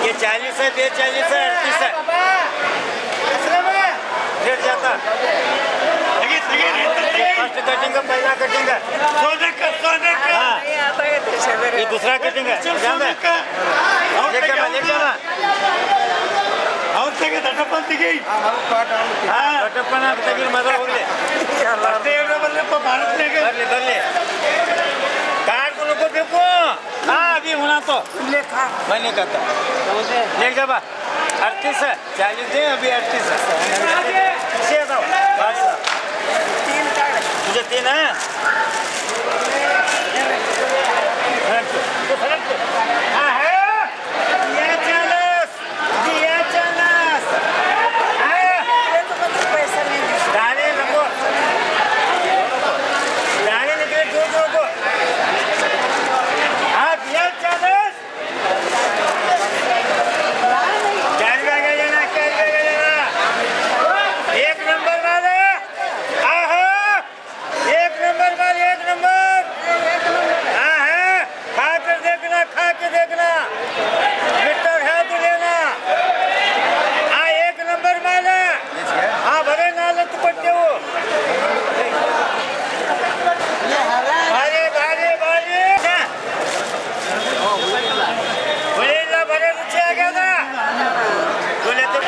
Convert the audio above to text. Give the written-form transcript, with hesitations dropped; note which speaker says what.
Speaker 1: ये 40 है, 40 है, 38 है। रेट जाता फर्स्ट कटिंग का, पहला कटिंग है, हाँ ये दूसरा कटिंग है। ध्यान दे, लेके जाना दटप्पन तगिर मजा होगी बरले कार्ड को लोगों देखो। हाँ अभी होना तो मैं नहीं करता ले जा बा 38 है, 40 दे अभी 38 है। तुझे 3 है हाँ है दिया 40 दाने लगो दाने निकले दो को हाँ दिया 40 एक नंबर वाले एक नंबर वाले एक नंबर हाँ है खा के देखना मिस्टर है तो लेना हाँ एक नंबर वाले हाँ भले नालत पट्टे हो भारे भारे भारे भले रुचि आ गया था बोले तो